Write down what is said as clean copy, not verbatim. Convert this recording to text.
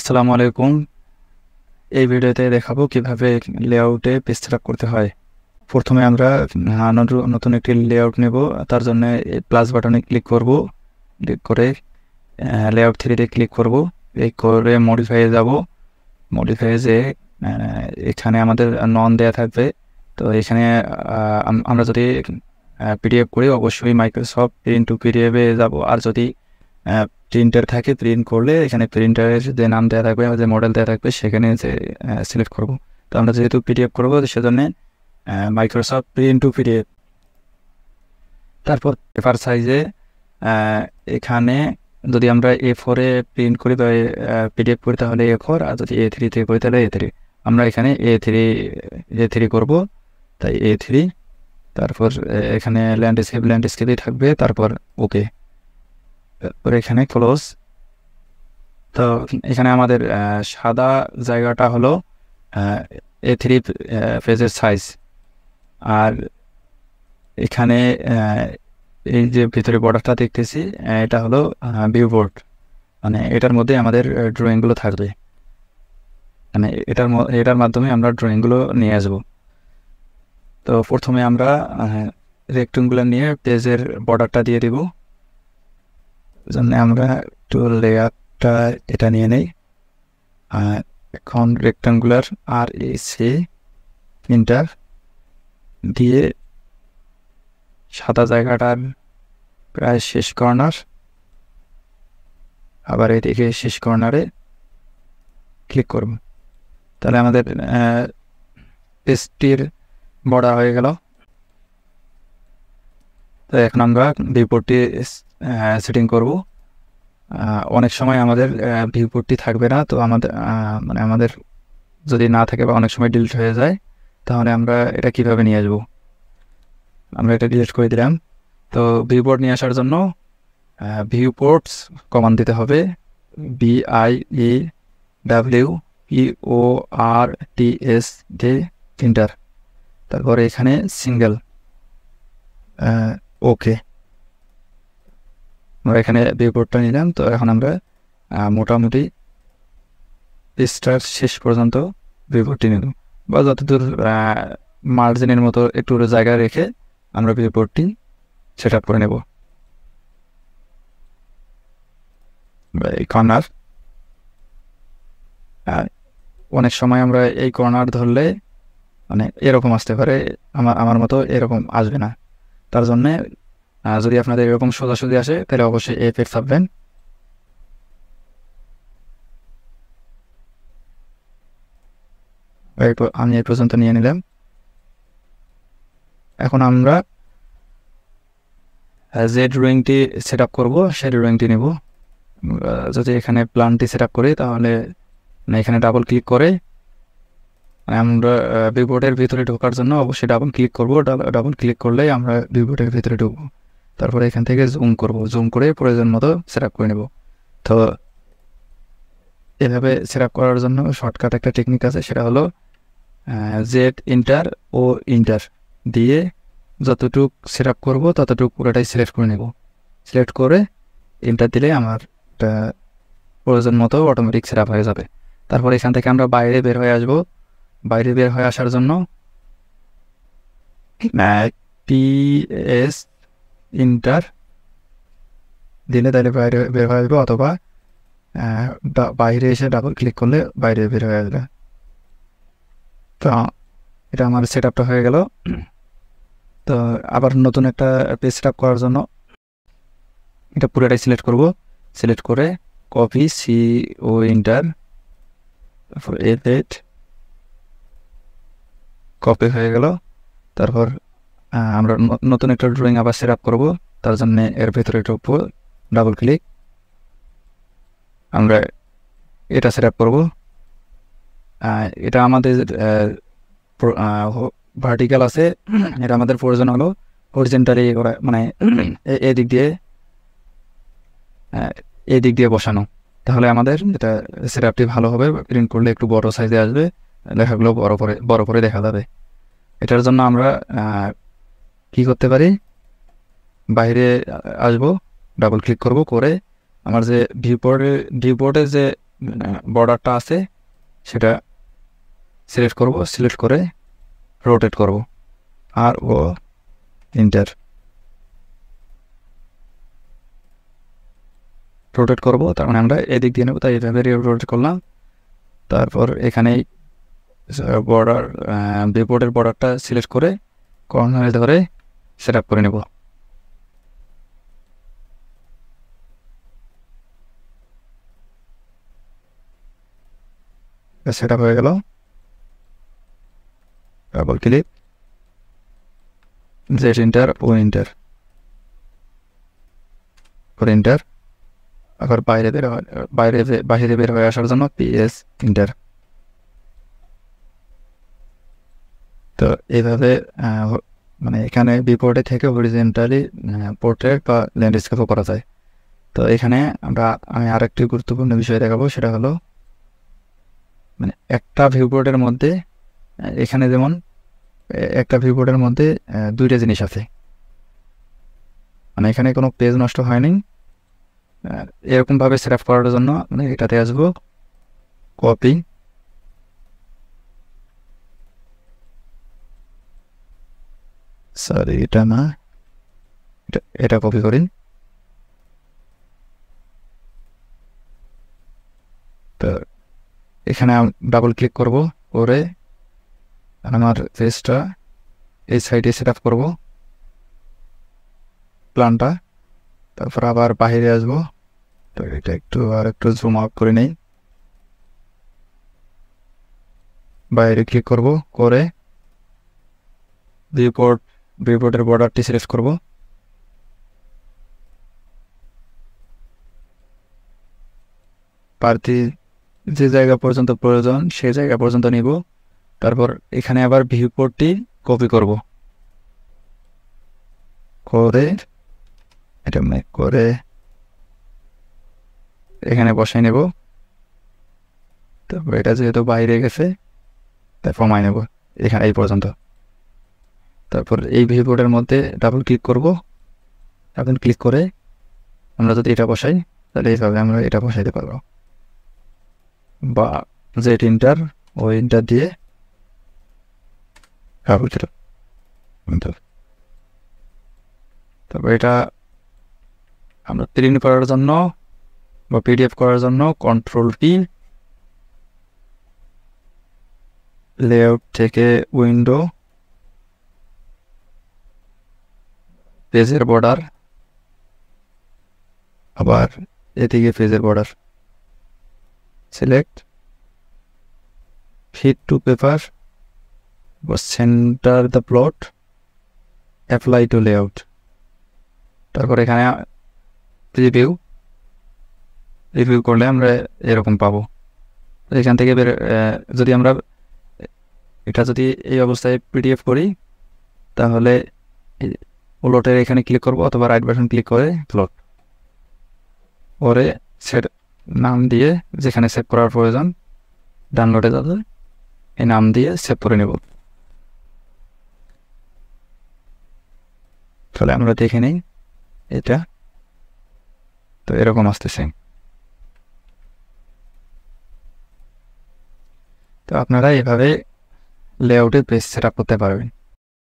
আসসালামু আলাইকুম। এই ভিডিওতে দেখাবো কিভাবে লেআউটে পেজ সেটআপ করতে হয়। প্রথমে আমরা নতুন একটি লেআউট নেব। তার জন্য প্লাস বাটনে ক্লিক করব। ক্লিক করে লেআউট 3 তে ক্লিক করব। ক্লিক করে মডিফাইয়ে যাব। মডিফাইয়ে যে এখানে আমাদের নন দেয়া থাকবে। তো এখানে আমরা যদি পিডিএফ করি অবশ্যই মাইক্রোসফট প্রিন্ট টু পিডিএফে যাব। আর যদি প্রিন্টার থাকে, প্রিন্ট করলে এখানে প্রিন্টারের যে নাম দেওয়া থাকবে, যে মডেল দেওয়া থাকবে সেখানে যে সিলেক্ট করব। তো আমরা যেহেতু পিডিএফ করব সেজন্য মাইক্রোসফট প্রিন্ট টু পিডিএফ। তারপর পেপার সাইজে এখানে যদি আমরা A4 এ প্রিন্ট করি বা পিডিএফ করি তাহলে A4, আর যদি A3 থেকে করি তাহলে A3। আমরা এখানে A3 করব, তাই A3। তারপর এখানে ল্যান্ডস্কেপই থাকবে, তারপর ওকে, তারপর এখানে ক্লোজ। তো এখানে আমাদের সাদা জায়গাটা হলো A3 পেজের সাইজ। আর এখানে এই যে ভিতরে বর্ডারটা দেখতেছি এটা হলো ভিউ বোর্ড, মানে এটার মধ্যে আমাদের ড্রয়িংগুলো থাকবে, মানে এটার মাধ্যমে আমরা ড্রয়িংগুলো নিয়ে আসবো। তো প্রথমে আমরা রেক্টেঙ্গুলার নিয়ে পেজের বর্ডারটা দিয়ে দিব। জন্য আমরা একটু লেয়ারটা এটা নিয়ে নেই। এখন রেক্টেঙ্গুলার আর এসে প্রিন্টার দিয়ে সাদা জায়গাটার প্রায় শেষ কর্নার, আবার এদিকে শেষ কর্নারে ক্লিক করব। তাহলে আমাদের পেজটির বর্ডার হয়ে গেল। তো এখন আমরা ভিউপোর্টটি সেটিং করব। অনেক সময় আমাদের ভিউপোর্টটি থাকবে না, তো আমাদের যদি না থাকে বা অনেক সময় ডিলিট হয়ে যায়, তাহলে আমরা এটা কিভাবে নিয়ে আসবো। আমরা এটা ডিলিট করে দিলাম। তো ভিউপোর্ট নিয়ে আসার জন্য ভিউপোর্টস কমান্ড দিতে হবে, BIEWPORTS দিয়ে প্রিন্টার, তারপরে এখানে সিঙ্গেল, ওকে। আমরা এখানে ভিউপোর্টটা নিলাম। তো এখন আমরা মোটামুটি পেজটার শেষ পর্যন্ত ভিউপোর্টটি নিলাম, বা যতদূর মার্জিনের মতো একটু জায়গা রেখে আমরা ভিউপোর্টটি সেট আপ করে নেব। এই কর্নার, অনেক সময় আমরা এই কর্নার ধরলে মানে এরকম আসতে পারে, আমার মতো এরকম আসবে না। তার জন্যে যদি আপনাদের এরকম সোজাসুজি আসে তাহলে অবশ্যই F8 চাপবেন। আমি এই পর্যন্ত নিয়ে নিলাম। এখন আমরা যে ড্রয়িংটি সেট আপ করবো সেই ড্রয়িংটি নেব। যদি এখানে প্ল্যানটি সেট আপ করি তাহলে এখানে ডাবল ক্লিক করে আমরা ভিউপোর্টের ভিতরে ঢোকার জন্য অবশ্যই ডাবল ক্লিক করব। ডাবল ক্লিক করলেই আমরা ভিউপোর্টের ভিতরে ঢুকবো। তারপরে এখান থেকে জুম করব, জুম করে প্রয়োজন মতো সেট আপ করে নেব। তো এভাবে সেট আপ করার জন্য শর্টকাট একটা টেকনিক আছে, সেটা হলো জেড ইন্টার ও ইন্টার দিয়ে যতটুক সেট আপ করবো ততটুকু পুরোটাই সিলেক্ট করে নেব। সিলেক্ট করে ইন্টার দিলে আমার প্রয়োজন মতো অটোমেটিক সেট আপ হয়ে যাবে। তারপর এখান থেকে আমরা বাইরে বের হয়ে আসবো। বাইরে বের হয়ে আসার জন্য PS ইন্টার দিলে তাহলে বাইরে বের হয়ে আসবে, অথবা বাইরে এসে ডাবল ক্লিক করলে বাইরে বের হয়ে আসবে। তো এটা আমার সেট আপটা হয়ে গেল। তো আবার নতুন একটা পেজ সেট আপ করার জন্য এটা পুরোটাই সিলেক্ট করব। সিলেক্ট করে কপি CO ইন্টার, তারপর F8, কপি হয়ে গেল। তারপর আমরা নতুন একটা ড্রয়িং আবার সেট আপ করবো। তার জন্য এর ভেতরে ঢুকবো, ডাবল ক্লিক, আমরা এটা সেট আপ করবো। এটা আমাদের ভার্টিক্যাল আছে, এটা আমাদের প্রয়োজন হলো হরিজন্টালি করা, মানে এদিক দিয়ে বসানো। তাহলে আমাদের এটা সেট আপটি ভালো হবে, প্রিন্ট করলে একটু বড় সাইজে আসবে, লেখাগুলো বড় করে দেখা যাবে। এটার জন্য আমরা কি করতে পারি, বাইরে আসবো, ডাবল ক্লিক করব, করে আমার যে ভিউপোর্টে যে বর্ডারটা আছে সেটা সিলেক্ট করব, সিলেক্ট করে রোটেট করব আর ও ইন্টার রোটেট করব, তার মানে আমরা এদিক দিয়ে নেব, তাই এভাবে রোটেট করলাম। তারপর এখানে বর্ডার ভিউপোর্টের বর্ডারটা সিলেক্ট করে কর্নারে ধরে সেট আপ করে নেব। সেট আপ হয়ে গেল। ডাবল ক্লিক, জেড ইন্টার ও ইন্টার করে ইন্টার। আবার বাইরে বের হয়ে আসার জন্য পিএস ইন্টার। তো এইভাবে মানে এখানে ভিউপোর্টে থেকে হরিজেন্টালি পোর্ট্রেট বা ল্যান্ডস্কেপও করা যায়। তো এখানে আমি আরেকটি গুরুত্বপূর্ণ বিষয় দেখাবো, সেটা হলো মানে একটা ভিউপোর্টের মধ্যে এখানে যেমন একটা ভিউপোর্টের মধ্যে দুইটা জিনিস আছে, মানে এখানে কোনো পেজ নষ্ট হয়নি। এরকমভাবে সেট আপ করার জন্য মানে এটাতে আসবো, কপি, সরি এটা না, এটা কপি করি। তো এখানে ডাবল ক্লিক করব, করে আমার পেজটা এই সাইডে সেট আপ করবো প্ল্যানটা। তারপর আবার বাইরে আসবো, তো এটা একটু জুম আউট করে নেই। বাইরে ক্লিক করব, করে ভিউপোর্টের বর্ডারটি সিলেক্ট করব। প্রার্থী যে জায়গা পর্যন্ত প্রয়োজন সেই জায়গা পর্যন্ত নিব। তারপর এখানে আবার ভিউপোর্টটি কপি করব, করে এটা করে এখানে বসাই নেব। তারপর এটা যেহেতু বাইরে গেছে তাই কমাই নেব এখানে এই পর্যন্ত। তারপর এই ভিউপোর্টের মধ্যে ডাবল ক্লিক করব, ডাবল ক্লিক করে আমরা যদি এটা বসাই তাহলে এইভাবে আমরা এটা বসাইতে পারবো, বা জেড ইন্টার ও ইন্টার দিয়ে তারপর এটা আমরা প্রিন্ট করার জন্য বা পিডিএফ করার জন্য কন্ট্রোল পি, লেআউট থেকে উইন্ডো, পেজের বর্ডার, আবার এদিকে পেজের border, select fit to paper, centre the plot, apply to layout. তারপর এখানে রিভিউ করলে আমরা এরকম পাবো। এখান থেকে যদি আমরা এটা যদি এই অবস্থায় পিডিএফ করি তাহলে প্লটের এখানে ক্লিক করব অথবা রাইট বাটন ক্লিক করে প্লট পরে সেট নাম দিয়ে যেখানে সেভ করার প্রয়োজন ডাউনলোডে যাবে এই নাম দিয়ে সেভ করে নেব। তাহলে আমরা দেখে নিই এটা, তো এরকম আসতেছে। তো আপনারা এভাবে লেআউটে পেজ সেট আপ করতে পারবেন।